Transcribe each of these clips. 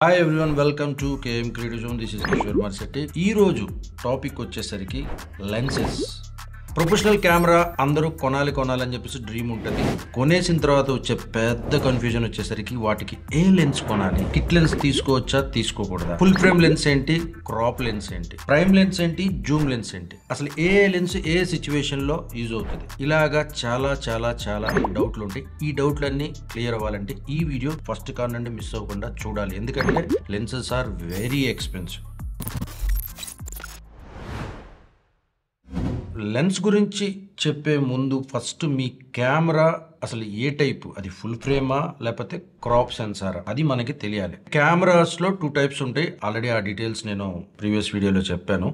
Hi everyone, welcome to KM creative zone. This is Kishore Marsetti. ఈరోజు topic వచ్చేసరికి lenses. Professional camera అందరూ కొనాలని చెప్పేసి డ్రీమ్ ఉంటుంది. కొనేసిన తర్వాత వచ్చే పెద్ద కన్ఫ్యూజన్ వచ్చేసరికి వాటికి ఏ లెన్స్ కొనాలి, కిట్ లెన్స్ తీసుకోవచ్చా తీసుకోకూడదా, ఫుల్ ఫ్రేమ్ లెన్స్ ఏంటి, క్రాప్ లెన్స్ ఏంటి, ప్రైమ్ లెన్స్ ఏంటి, జూమ్ లెన్స్ ఏంటి, అసలు ఏ లెన్స్ ఏ సిచ్యువేషన్ లో యూజ్ అవుతుంది, ఇలాగా చాలా చాలా చాలా డౌట్లు ఉంటాయి. ఈ డౌట్లన్నీ క్లియర్ అవ్వాలంటే ఈ వీడియో ఫస్ట్ కార్ నుండి మిస్ అవ్వకుండా చూడాలి. ఎందుకంటే lenses are very expensive. Lens గురించి చెప్పే ముందు ఫస్ట్ మీ కెమెరా అసలు ఏ టైపు, అది ఫుల్ ఫ్రేమా లేకపోతే క్రాప్ సెన్సారా, అది మనకి తెలియాలి. కెమెరాస్ లో 2 టైప్స్ ఉంటాయి. ఆల్రెడీ ఆ డీటెయిల్స్ నేను ప్రీవియస్ వీడియోలో చెప్పాను.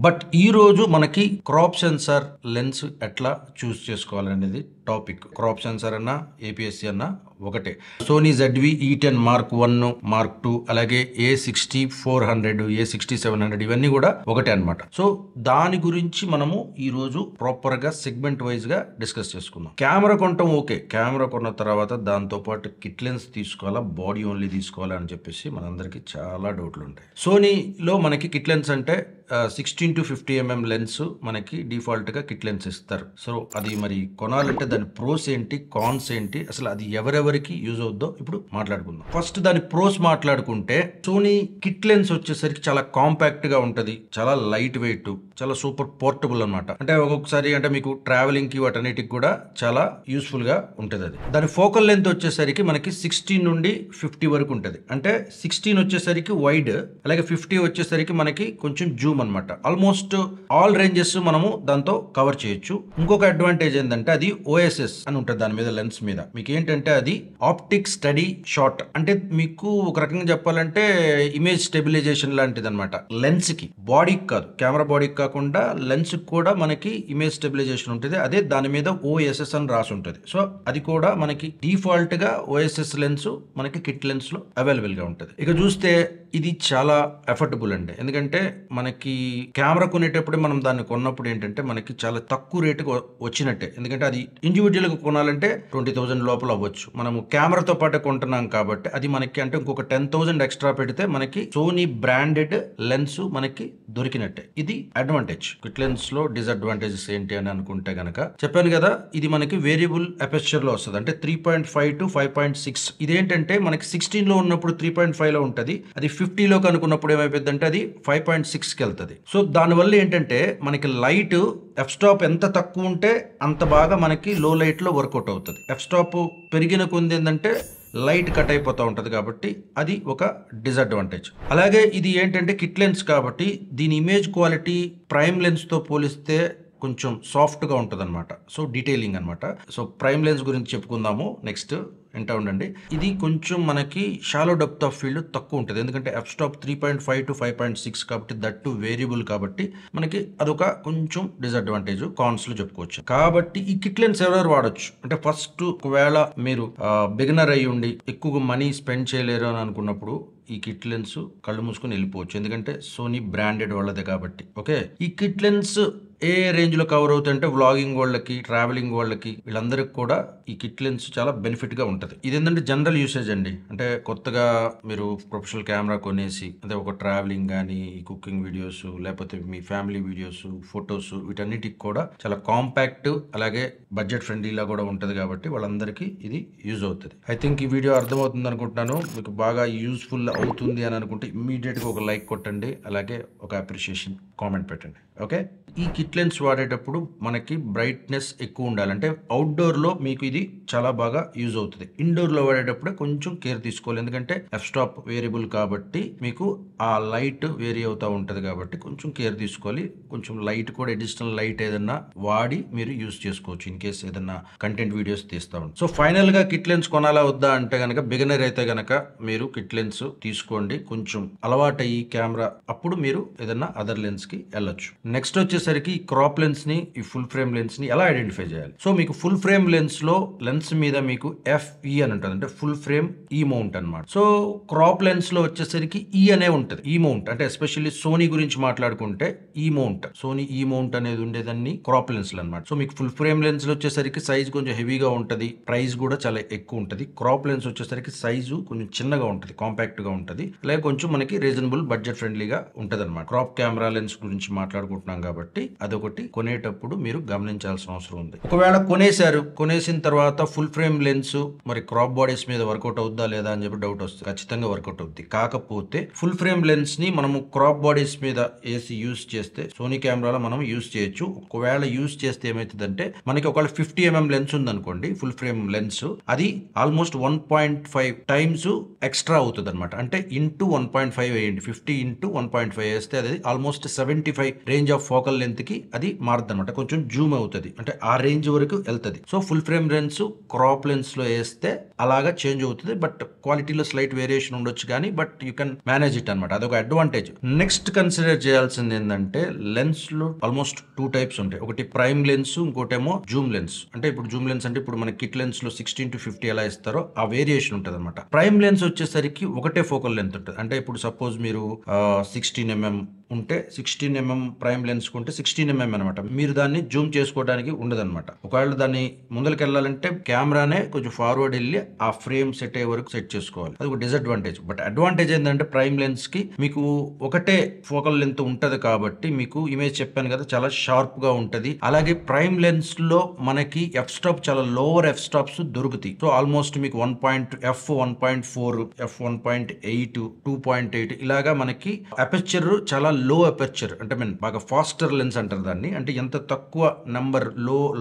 బట్ ఈ రోజు మనకి క్రాప్ సెన్సార్ లెన్స్ ఎట్లా చూస్ చేసుకోవాలనేది టాపిక్. క్రాప్ సెన్సార్ అన్నా ఏపీఎస్సి అన్నా ఒకటే. సోనీ ZV-E10 Mark 1, Mark 2, అలాగే A60-400, A60-700 ఇవన్నీ కూడా ఒకటే అన్నమాట. సో దాని గురించి మనము ఈ రోజు ప్రాపర్ గా సెగ్మెంట్ వైజ్ గా డిస్కస్ చేసుకుందాం. కెమెరా కొనటం ఓకే, కెమెరా కొన్న తర్వాత దాంతో పాటు కిట్ లెన్స్ తీసుకోవాలా, బాడీ ఓన్లీ తీసుకోవాలా అని చెప్పేసి మనందరికి చాలా డౌట్లు ఉంటాయి. సోనీలో మనకి కిట్ లెన్స్ అంటే 16 to 50 mm లెన్స్ మనకి డిఫాల్ట్ గా కిట్ లెన్స్ ఇస్తారు. సో అది మరి కొనాలంటే దాని ప్రోస్ ఏంటి, కాన్స్ ఏంటి, అసలు అది ఎవరెవరికి యూజ్ అవుద్దో ఇప్పుడు మాట్లాడుకుందాం. ఫస్ట్ దాని ప్రోస్ మాట్లాడుకుంటే, సోనీ కిట్ లెన్స్ వచ్చేసరికి చాలా కాంపాక్ట్ గా ఉంటది, చాలా లైట్ వెయిట్, చాలా సూపర్ పోర్టబుల్ అనమాట. అంటే ఒక్కొక్కసారి అంటే మీకు ట్రావెలింగ్ కి వాటన్నిటికి కూడా చాలా యూస్ఫుల్ గా ఉంటది. అది దాని ఫోకల్ లెంత్ వచ్చేసరికి మనకి 16 నుండి 50 వరకు ఉంటది. అంటే 16 వచ్చేసరికి వైడ్, అలాగే 50 వచ్చేసరికి మనకి కొంచెం జూమ్ అనమాట. ఆల్మోస్ట్ ఆల్ రేంజెస్ మనము దాంతో కవర్ చేయొచ్చు. ఇంకొక అడ్వాంటేజ్ ఏంటంటే అది OSS అని ఉంటుంది దాని మీద, లెన్స్ మీద. మీకు ఏంటంటే అది ఆప్టిక్ స్టడీ షాట్, అంటే మీకు ఒక రకంగా చెప్పాలంటే ఇమేజ్ స్టెబిలైజేషన్ లాంటిది అనమాట. లెన్స్ కి, బాడీకి కాదు, కెమెరా బాడీకి కాకుండా లెన్స్ కూడా మనకి ఇమేజ్ స్టెబిలైజేషన్ ఉంటుంది. అదే దాని మీద OSS అని రాసి ఉంటుంది. సో అది కూడా మనకి డిఫాల్ట్ గా OSS లెన్స్ మనకి కిట్ లెన్స్ లో అవైలబుల్ గా ఉంటుంది. ఇక చూస్తే ఇది చాలా ఎఫర్టబుల్ అండి. ఎందుకంటే మనకి కెమెరా కొనేటప్పుడు మనం దాన్ని కొన్నప్పుడు ఏంటంటే మనకి చాలా తక్కువ రేటుకి వచ్చినట్టే. ఎందుకంటే అది ఇండివిజువల్ గా కొనాలంటే 20,000 లోపల అవ్వచ్చు. మనము కెమెరాతో పాటు కొంటున్నాం కాబట్టి అది మనకి అంటే ఇంకొక 10,000 ఎక్స్ట్రా పెడితే మనకి సోనీ బ్రాండెడ్ లెన్స్ మనకి దొరికినట్టే. ఇది అడ్వాంటేజ్. కిట్ లెన్స్ లో డిసడ్వాంటేజెస్ ఏంటి అని అనుకుంటే గనక చెప్పాను కదా, ఇది మనకి వేరియబుల్ అపెర్చర్ లో వస్తుంది. అంటే 3.5 to 5.6. ఇదేంటంటే మనకి 16 లో ఉన్నప్పుడు 3.5 లో ఉంటది. అది 50 లో కనుకున్నప్పుడు ఏమైపోద్ది అంటే అది 5.6 కి వెళ్తుంది. సో దానివల్ల ఏంటంటే మనకి లైట్ ఎఫ్ స్టాప్ ఎంత తక్కువ ఉంటే అంత బాగా మనకి లో లైట్ లో వర్కౌట్ అవుతుంది. ఎఫ్ స్టాప్ పెరిగిన కొంది ఏంటంటే లైట్ కట్ అయిపోతూ ఉంటుంది. కాబట్టి అది ఒక డిసడ్వాంటేజ్. అలాగే ఇది ఏంటంటే కిట్ లెన్స్ కాబట్టి దీని ఇమేజ్ క్వాలిటీ ప్రైమ్ లెన్స్ తో పోలిస్తే కొంచెం సాఫ్ట్ గా ఉంటుంది అనమాట. సో డీటెయిలింగ్ అనమాట. సో ప్రైమ్ లెన్స్ గురించి చెప్పుకుందాము నెక్స్ట్. వింటా ఉండండి. ఇది కొంచెం మనకి షాలో డెప్త్ ఆఫ్ ఫీల్డ్ తక్కువ ఉంటుంది. ఎందుకంటే ఎఫ్ స్టాప్ 3.5 to 5.6 కాబట్టి దట్టు వేరియబుల్ కాబట్టి మనకి అదొక కొంచెం డిసడ్వాంటేజ్, కాన్స్ లో చెప్పుకోవచ్చు. కాబట్టి ఈ కిట్ లెన్స్ ఎవరెవరు వాడచ్చు అంటే, ఫస్ట్ ఒకవేళ మీరు బిగినర్ అయ్యి ఉండి ఎక్కువగా మనీ స్పెండ్ చేయలేరు అని అనుకున్నప్పుడు ఈ కిట్ లెన్స్ కళ్ళు మూసుకొని వెళ్ళిపోవచ్చు. ఎందుకంటే సోనీ బ్రాండెడ్ వాళ్ళదే కాబట్టి. ఓకే, ఈ కిట్ లెన్స్ ఏ రేంజ్ లో కవర్ అవుతాయంటే వ్లాగింగ్ వాళ్ళకి, ట్రావెలింగ్ వాళ్ళకి, వీళ్ళందరికి కూడా ఈ కిట్ లెన్స్ చాలా బెనిఫిట్ గా ఉంటుంది. ఇది ఏంటంటే జనరల్ యూసేజ్ అండి. అంటే కొత్తగా మీరు ప్రొఫెషనల్ కెమెరా కొనేసి అంటే ఒక ట్రావెలింగ్ కానీ, కుకింగ్ వీడియోస్, లేకపోతే మీ ఫ్యామిలీ వీడియోస్, ఫొటోస్, వీటన్నిటికి కూడా చాలా కాంపాక్ట్ అలాగే బడ్జెట్ ఫ్రెండ్లీలా కూడా ఉంటుంది. కాబట్టి వాళ్ళందరికీ ఇది యూజ్ అవుతుంది. ఐ థింక్ ఈ వీడియో అర్థమవుతుంది అనుకుంటున్నాను. మీకు బాగా యూస్ఫుల్ అవుతుంది అని అనుకుంటే ఇమ్మీడియట్ గా ఒక లైక్ కొట్టండి, అలాగే ఒక అప్రిషియేషన్ కామెంట్ పెట్టండి. ఓకే, ఈ కిట్ లెన్స్ వాడేటప్పుడు మనకి బ్రైట్నెస్ ఎక్కువ ఉండాలి. అంటే అవుట్డోర్ లో మీకు ఇది చాలా బాగా యూజ్ అవుతుంది. ఇండోర్ లో వాడేటప్పుడే కొంచెం కేర్ తీసుకోవాలి. ఎందుకంటే ఎఫ్ స్టాప్ వేరియబుల్ కాబట్టి మీకు ఆ లైట్ వేరీ అవుతా ఉంటది. కాబట్టి కొంచెం కేర్ తీసుకోవాలి. కొంచెం లైట్ కూడా అడిషనల్ లైట్ ఏదన్నా వాడి మీరు యూజ్ చేసుకోవచ్చు ఇన్ కేస్ ఏదన్నా కంటెంట్ వీడియోస్ తీస్తా ఉంటాం. సో ఫైనల్ గా కిట్ లెన్స్ కొనాలా వద్దా అంటే గనక, బిగినర్ అయితే గనక మీరు కిట్ లెన్స్ తీసుకోండి. కొంచెం అలవాటు అయ్యి కెమెరా అప్పుడు మీరు ఏదన్నా అదర్ లెన్స్ కి వెళ్ళొచ్చు. నెక్స్ట్ వచ్చేసరికి ఈ క్రాప్ లెన్స్ ని, ఈ ఫుల్ ఫ్రేమ్ లెన్స్ ని ఎలా ఐడెంటిఫై చేయాలి. సో మీకు ఫుల్ ఫ్రేమ్ లెన్స్ లో లెన్స్ మీద మీకు FE అని ఉంటుంది, అంటే ఫుల్ ఫ్రేమ్ ఈ మౌంట్ అనమాట. సో క్రాప్ లెన్స్ లో వచ్చేసరికి ఈ అనే ఉంటుంది, ఈ మౌంట్ అంటే ఎస్పెషల్లీ సోనీ గురించి మాట్లాడుకుంటే ఈ మౌంట్, సోనీ ఈ మౌంట్ అనేది ఉండేదాన్ని క్రాప్ లెన్స్ అనమాట. సో మీకు ఫుల్ ఫ్రేమ్ లెన్స్ లో వచ్చేసరికి సైజ్ కొంచెం హెవీగా ఉంటుంది, ప్రైస్ కూడా చాలా ఎక్కువ ఉంటుంది. క్రాప్ లెన్స్ వచ్చేసరికి సైజు కొంచెం చిన్నగా ఉంటుంది, కాంపాక్ట్ గా ఉంటుంది, అలాగే కొంచెం మనకి రీజనబుల్ బడ్జెట్ ఫ్రెండ్లీగా ఉంటుంది అనమాట. క్రాప్ కెమెరా లెన్స్ గురించి మాట్లాడుకుంటున్నాం కాబట్టి అదొకటి కొనేటప్పుడు మీరు గమనించాల్సిన అవసరం ఉంది. ఒకవేళ కొనేసిన తర్వాత ఫుల్ ఫ్రేమ్ లెన్స్ మరి క్రాప్ బాడీస్ మీద వర్కౌట్ అవుద్దా లేదా అని చెప్పి డౌట్ వస్తుంది. ఖచ్చితంగా వర్కౌట్ అవుద్ది. కాకపోతే ఫుల్ ఫ్రేమ్ లెన్స్ ని మనము క్రాప్ బాడీస్ మీద వేసి యూస్ చేస్తే సోనీ కెమెరాలో మనం యూస్ చేయొచ్చు. ఒకవేళ యూస్ చేస్తే ఏమైతుందంటే మనకి ఒకవేళ 50 mm లెన్స్ ఉందనుకోండి, ఫుల్ ఫ్రేమ్ లెన్స్, అది ఆల్మోస్ట్ 1.5 టైమ్స్ ఎక్స్ట్రా అవుతుంది అనమాట. అంటే ఇంటూ 1.5 వేయండి, 50 ఇంటూ 1.5 వేస్తే అది almost 75 range of focal length కి అది మారుతుంది అనమాట. కొంచెం జూమ్ అవుతుంది, అంటే ఆ రేంజ్ వరకు వెళ్తుంది. So full frame lens crop lens లో వేస్తే అలాగా చేంజ్ అవుతుంది. బట్ క్వాలిటీలో స్లైట్ వేరియేషన్ ఉండొచ్చు కానీ but you can manage it అనమాట. అదొక అడ్వాంటేజ్. నెక్స్ట్ కన్సిడర్ చేయాల్సింది ఏంటంటే లెన్స్ లో ఆల్మోస్ట్ 2 టైప్స్ ఉంటాయి. ఒకటి ప్రైమ్ లెన్స్, ఇంకోటేమో జూమ్ లెన్స్. అంటే ఇప్పుడు జూమ్ లెన్స్ అంటే ఇప్పుడు మన కిట్ లెన్స్ లో 16-50 ఎలా ఇస్తారో ఆ వేరియేషన్ ఉంటుంది అనమాట. ప్రైమ్ లెన్స్ వచ్చేసరికి ఒకటే ఫోకల్ లెంత్ ఉంటుంది. అంటే ఇప్పుడు సపోజ్ మీరు 16 mm ఉంటే 16 mm ప్రైమ్ లెన్స్ ఉంటే 16 mm అనమాట. మీరు దాన్ని జూమ్ చేసుకోవడానికి ఉండదన్నమాట. ఒకవేళ దాన్ని ముందరికి వెళ్ళాలంటే కెమెరానే కొంచెం ఫార్వర్డ్ వెళ్ళి ఆ ఫ్రేమ్ సెట్ అయ్యే వరకు సెట్ చేసుకోవాలి. అది ఒక డిసడ్వాంటేజ్. బట్ అడ్వాంటేజ్ ఏంటంటే ప్రైమ్ లెన్స్ కి మీకు ఒకటే ఫోకల్ లెంత్ ఉంటది కాబట్టి మీకు ఇమేజ్ చెప్పాను కదా చాలా షార్ప్ గా ఉంటది. అలాగే ప్రైమ్ లెన్స్ లో మనకి ఎఫ్ స్టాప్ చాలా లోవర్ ఎఫ్ స్టాప్స్ దొరుకుతాయి. సో ఆల్మోస్ట్ మీకు 1.4, f1.8, 2.8 ఇలాగా మనకి అపెర్చర్ చాలా లో అపెర్చర్, అంటే బాగా ఫాస్టర్ లెన్స్ అంటారు దాన్ని. అంటే ఎంత తక్కువ నంబర్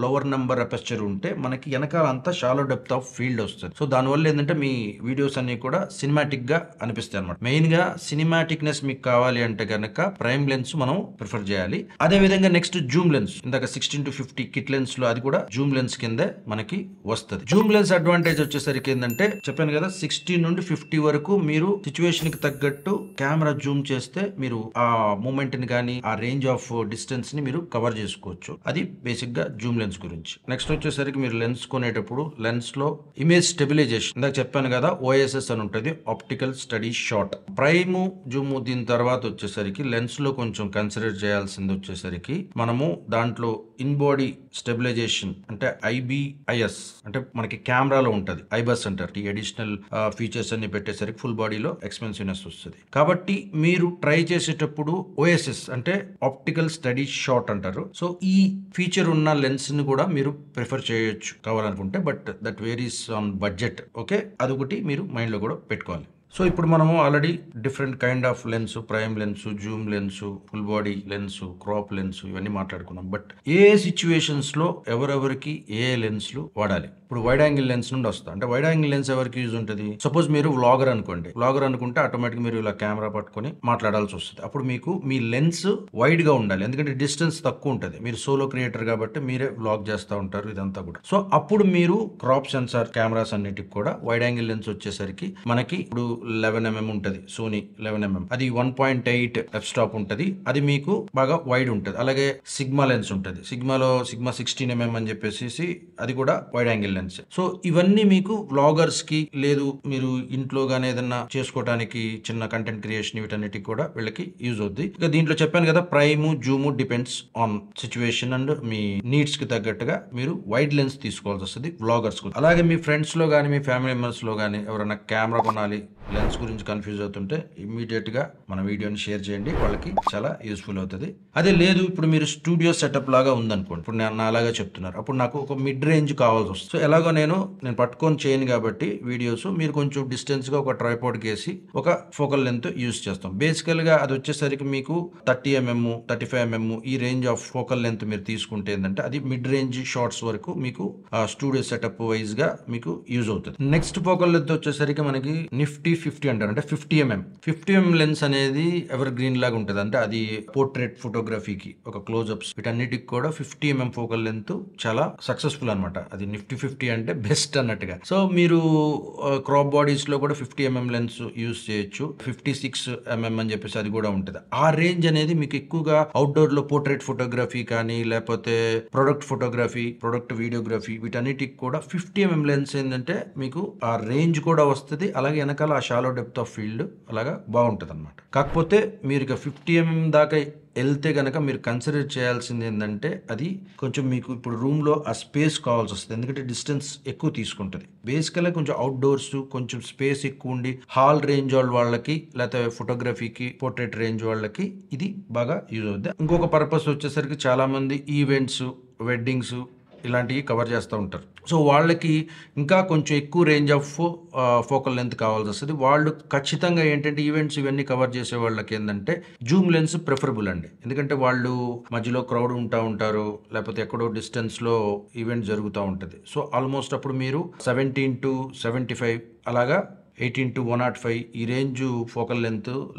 లోవర్ నంబర్ అపెర్చర్ ఉంటే మనకి వెనకాల అంతా షాలో డెప్త్ ఆఫ్ ఫీల్డ్ వస్తుంది. సో దానివల్ల ఏంటంటే మీ వీడియోస్ అన్ని కూడా సినిమాటిక్ గా అనిపిస్తాయి అనమాట. మెయిన్ గా సినిమాటిక్నెస్ మీకు కావాలి అంటే గనక ప్రైమ్ లెన్స్ మనం ప్రిఫర్ చేయాలి. అదే విధంగా నెక్స్ట్ జూమ్ లెన్స్, ఇందాక 16-50 కిట్ లెన్స్ లో అది కూడా జూమ్ లెన్స్ కింద మనకి వస్తుంది. జూమ్ లెన్స్ అడ్వాంటేజ్ వచ్చేసరికి ఏంటంటే చెప్పాను కదా 16 నుండి 50 వరకు మీరు సిచ్యువేషన్ కి తగ్గట్టు కెమెరా జూమ్ చేస్తే మీరు ఆ మూమెంట్ ని కానీ ఆ రేంజ్ ఆఫ్ డిస్టెన్స్ ని మీరు కవర్ చేసుకోవచ్చు. అది బేసిక్ గా జూమ్ లెన్స్ గురించి. నెక్స్ట్ వచ్చేసరికి మీరు లెన్స్ కొనేటప్పుడు లెన్స్ లో ఇమేజ్ స్టెబిలైజేషన్, ఇందాక చెప్పాను కదా OSS అని ఉంటుంది, optical study shot. Prime Zoom దీని తర్వాత వచ్చేసరికి లెన్స్ లో కొంచెం కన్సిడర్ చేయాల్సింది వచ్చేసరికి మనము దాంట్లో ఇన్ బాడీ స్టెబిలైజేషన్ అంటే IBIS అంటే మనకి కెమెరాలో ఉంటది. ఐబస్ అంటారు. ఈ అడిషనల్ ఫీచర్స్ అన్ని పెట్టేసరికి ఫుల్ బాడీలో ఎక్స్పెన్సివ్నెస్ వస్తుంది. కాబట్టి మీరు ట్రై చేసేటప్పుడు OSS అంటే ఆప్టికల్ స్టడీ షాట్ అంటారు. సో ఈ ఫీచర్ ఉన్న లెన్స్ ని కూడా మీరు ప్రిఫర్ చేయొచ్చు కావాలనుకుంటే. But that varies on budget. Okay, అదొకటి మీరు మైండ్ లో కూడా పెట్టుకోవాలి. సో ఇప్పుడు మనము already different kind of lens, prime lens, Zoom lens, full body lens, crop lens ఇవన్నీ మాట్లాడుకున్నాం. బట్ ఏ సిచ్యువేషన్స్ లో ఎవరెవరికి ఏ లెన్స్లు వాడాలి. ఇప్పుడు వైడ్ యాంగిల్ లెన్స్ నుండి వస్తా. అంటే వైడ్ యాంగిల్ లెన్స్ ఎవరికి యూజ్ ఉంటుంది. సపోజ్ మీరు వ్లాగర్ అనుకోండి. వ్లాగర్ అనుకుంటే ఆటోమేటిక్ మీరు ఇలా కెమెరా పట్టుకొని మాట్లాడాల్సి వస్తుంది. అప్పుడు మీకు మీ లెన్స్ వైడ్ గా ఉండాలి, ఎందుకంటే డిస్టెన్స్ తక్కువ ఉంటుంది. మీరు సోలో క్రియేటర్ కాబట్టి మీరే వ్లాగ్ చేస్తూ ఉంటారు ఇదంతా కూడా. సో అప్పుడు మీరు క్రాప్ సెన్సార్ కెమెరాస్ అన్నిటికి కూడా వైడ్ యాంగిల్ లెన్స్ వచ్చేసరికి మనకి ఇప్పుడు 11 mm ఉంటుంది, సోనీ 11 mm. అది 1.8 ఎఫ్ స్టాప్ ఉంటుంది. అది మీకు బాగా వైడ్ ఉంటుంది. అలాగే సిగ్మా లెన్స్ ఉంటుంది. సిగ్మా 16 mm అని చెప్పేసి అది కూడా వైడ్ యాంగిల్ లెన్స్. సో ఇవన్నీ మీకు వ్లాగర్స్ కి, లేదు మీరు ఇంట్లో గానీ ఏదన్నా చేసుకోవడానికి చిన్న కంటెంట్ క్రియేషన్ వీటన్నిటికి కూడా వీళ్ళకి యూజ్ అవుద్ది. ఇక దీంట్లో చెప్పాను కదా prime Zoom depends on situation and me needs కి తగ్గట్టుగా మీరు వైడ్ లెన్స్ తీసుకోవాల్సి వస్తుంది వ్లాగర్స్ కు. అలాగే మీ ఫ్రెండ్స్ లో గానీ మీ ఫ్యామిలీ మెంబర్స్ లో గానీ ఎవరైనా కెమెరా కొనాలి, లెన్స్ గురించి కన్ఫ్యూజ్ అవుతుంటే ఇమ్మీడియట్ గా మన వీడియోని షేర్ చేయండి, వాళ్ళకి చాలా యూస్ఫుల్ అవుతుంది. అదే లేదు ఇప్పుడు మీరు స్టూడియో సెటప్ లాగా ఉందనుకోండి, ఇప్పుడు నేను అలాగా చెప్తున్నారు, అప్పుడు నాకు ఒక మిడ్ రేంజ్ కావాల్సి వస్తుంది. సో ఎలాగో నేను పట్టుకొని చేయను కాబట్టి వీడియోస్ మీరు కొంచెం డిస్టెన్స్ గా ఒక ట్రైపాడ్ కేసి ఒక ఫోకల్ లెంత్ యూస్ చేస్తాం. బేసికల్ గా అది వచ్చేసరికి మీకు 30 mm 35 mm ఈ రేంజ్ ఆఫ్ ఫోకల్ లెంత్ మీరు తీసుకుంటే ఏంటంటే అది మిడ్ రేంజ్ షార్ట్స్ వరకు మీకు స్టూడియో సెటప్ వైజ్ గా మీకు యూజ్ అవుతుంది. నెక్స్ట్ ఫోకల్ లెంత్ వచ్చేసరికి మనకి నిఫ్టీ 50 అంటారు, అంటే 50 mm లెన్స్ అనేది ఎవర్ గ్రీన్ లాగా ఉంటుంది. అంటే అది పోర్ట్రేట్ ఫోటోగ్రఫీకి ఒక క్లోజ్అప్స్ వీటన్నిటికి కూడా 50 mm ఫోకల్ లెంత్ చాలా సక్సెస్ఫుల్ అనమాట. అది నిఫ్టీ 50 అంటే బెస్ట్ అన్నట్టుగా. సో మీరు క్రాప్ బాడీస్ లో కూడా 50 mm లెన్స్ యూస్ చేయొచ్చు. 56 mm అని చెప్పేసి అది కూడా ఉంటుంది. ఆ రేంజ్ అనేది మీకు ఎక్కువగా అవుట్డోర్ లో పోర్ట్రేట్ ఫోటోగ్రఫీ కానీ లేకపోతే ప్రొడక్ట్ ఫోటోగ్రఫీ, ప్రొడక్ట్ వీడియోగ్రఫీ వీటన్నిటికి కూడా 50 mm లెన్స్ ఏంటంటే మీకు ఆ రేంజ్ కూడా వస్తుంది, అలాగే వెనకాల ఆ షాలో డెప్త్ ఆఫ్ ఫీల్డ్ అలాగా బాగుంటుంది అనమాట. కాకపోతే మీరు ఇక 50 mm దాకా వెళ్తే గనక మీరు కన్సిడర్ చేయాల్సింది ఏంటంటే అది కొంచెం మీకు ఇప్పుడు రూమ్లో ఆ స్పేస్ కావాల్సి వస్తుంది, ఎందుకంటే డిస్టెన్స్ ఎక్కువ తీసుకుంటుంది. బేసికల్గా కొంచెం అవుట్డోర్స్ కొంచెం స్పేస్ ఎక్కువ ఉండి హాల్ రేంజ్ వాళ్ళకి లేకపోతే ఫోటోగ్రఫీకి పోర్ట్రేట్ రేంజ్ వాళ్ళకి ఇది బాగా యూజ్ అవుతుంది. ఇంకొక పర్పస్ వచ్చేసరికి చాలా మంది ఈవెంట్స్, వెడ్డింగ్స్ ఇలాంటివి కవర్ చేస్తూ ఉంటారు. సో వాళ్ళకి ఇంకా కొంచెం ఎక్కువ రేంజ్ ఆఫ్ ఫోకల్ లెంత్ కావాల్సి వస్తుంది. వాళ్ళు ఖచ్చితంగా ఏంటంటే ఈవెంట్స్ ఇవన్నీ కవర్ చేసే వాళ్ళకి ఏంటంటే జూమ్ లెన్స్ ప్రిఫరబుల్ అండి. ఎందుకంటే వాళ్ళు మధ్యలో క్రౌడ్ ఉంటారు, లేకపోతే ఎక్కడో డిస్టెన్స్లో ఈవెంట్ జరుగుతూ ఉంటుంది. సో ఆల్మోస్ట్ అప్పుడు మీరు 17-75 అలాగా 18-105 ఈ రేంజ్ ఫోకల్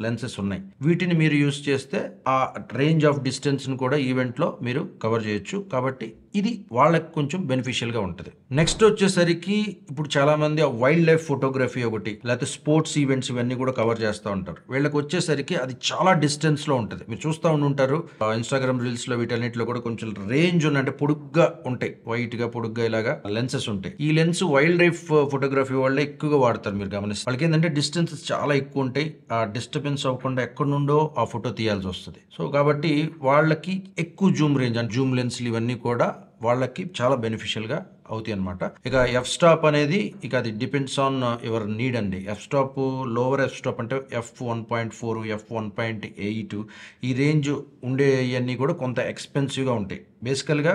లెన్సెస్ ఉన్నాయి. వీటిని మీరు యూస్ చేస్తే ఆ రేంజ్ ఆఫ్ డిస్టెన్స్ని కూడా ఈవెంట్లో మీరు కవర్ చేయొచ్చు. కాబట్టి ఇది వాళ్ళకి కొంచెం బెనిఫిషియల్గా ఉంటుంది. నెక్స్ట్ వచ్చేసరికి ఇప్పుడు చాలా మంది వైల్డ్ లైఫ్ ఫోటోగ్రఫీ ఒకటి లేకపోతే స్పోర్ట్స్ ఈవెంట్స్ ఇవన్నీ కూడా కవర్ చేస్తూ ఉంటారు. వీళ్ళకి వచ్చేసరికి అది చాలా డిస్టెన్స్లో ఉంటుంది. మీరు చూస్తూ ఉంటారు ఇన్స్టాగ్రామ్ రీల్స్లో వీటన్నిటిలో కూడా కొంచెం రేంజ్ ఉన్న అంటే పొడుగ్గా ఉంటాయి, వైట్గా పొడుగ్గా ఇలాగా లెన్సెస్ ఉంటాయి. ఈ లెన్స్ వైల్డ్ లైఫ్ ఫోటోగ్రఫీ వాళ్ళే ఎక్కువగా వాడతారు. మీరు గమనిస్తే వాళ్ళకి ఏంటంటే డిస్టెన్సెస్ చాలా ఎక్కువ ఉంటాయి, ఆ డిస్టర్బెన్స్ అవ్వకుండా ఎక్కడి నుండో ఆ ఫోటో తీయాల్సి వస్తుంది. సో కాబట్టి వాళ్ళకి ఎక్కువ జూమ్ రేంజ్ అంటే జూమ్ లెన్స్లు ఇవన్నీ కూడా వాళ్ళకి చాలా బెనిఫిషియల్గా అవుతాయి అనమాట. ఇక ఎఫ్ స్టాప్ అనేది ఇక అది డిపెండ్స్ ఆన్ యువర్ నీడ్ అండి. F stop lower F stop అంటే f1.4, f1.8 ఈ రేంజ్ ఉండే ఇవన్నీ కూడా కొంత ఎక్స్పెన్సివ్గా ఉంటాయి. బేసికల్గా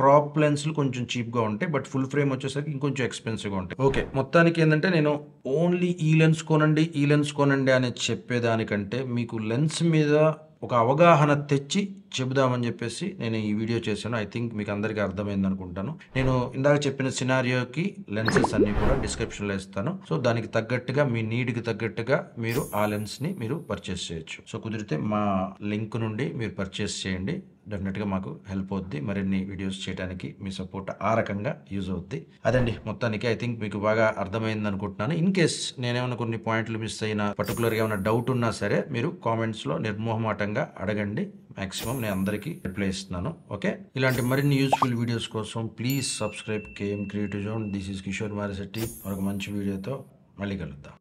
క్రాప్ లెన్స్లు కొంచెం చీప్గా ఉంటాయి, బట్ ఫుల్ ఫ్రేమ్ వచ్చేసరికి ఇంకొంచెం ఎక్స్పెన్సివ్గా ఉంటాయి. ఓకే, మొత్తానికి ఏంటంటే నేను ఓన్లీ ఈ లెన్స్ కొనండి అని చెప్పేదానికంటే మీకు లెన్స్ మీద ఒక అవగాహన తెచ్చి చెబుదామని చెప్పేసి నేను ఈ వీడియో చేశాను. ఐ థింక్ మీకు అందరికీ అర్థమైంది అనుకుంటాను. నేను ఇందాక చెప్పిన సినారియోకి లెన్సెస్ అన్ని కూడా డిస్క్రిప్షన్లో ఇస్తాను. సో దానికి తగ్గట్టుగా మీ నీడ్కి తగ్గట్టుగా మీరు ఆ లెన్స్ని మీరు పర్చేస్ చేయొచ్చు. సో కుదిరితే మా లింక్ నుండి మీరు పర్చేస్ చేయండి, డెఫినెట్గా మాకు హెల్ప్ అవుద్ది. మరిన్ని వీడియోస్ చేయడానికి మీ సపోర్ట్ ఆ రకంగా యూజ్ అవుద్ది. అదండి మొత్తానికి. ఐ థింక్ మీకు బాగా అర్థమైంది అనుకుంటున్నాను. ఇన్ కేస్ నేనేమైనా కొన్ని పాయింట్లు మిస్ అయినా పర్టికులర్గా ఏమైనా డౌట్ ఉన్నా సరే మీరు కామెంట్స్లో నిర్మోహమాటంగా అడగండి. మాక్సిమం నేను అందరికీ రిప్లై ఇస్తున్నాను. ఓకే, ఇలాంటి మరిన్ని యూస్ఫుల్ వీడియోస్ కోసం please subscribe KM creative zone. This is Kishore Marishetti. మరొక మంచి వీడియోతో మళ్ళీ కలుద్దాం.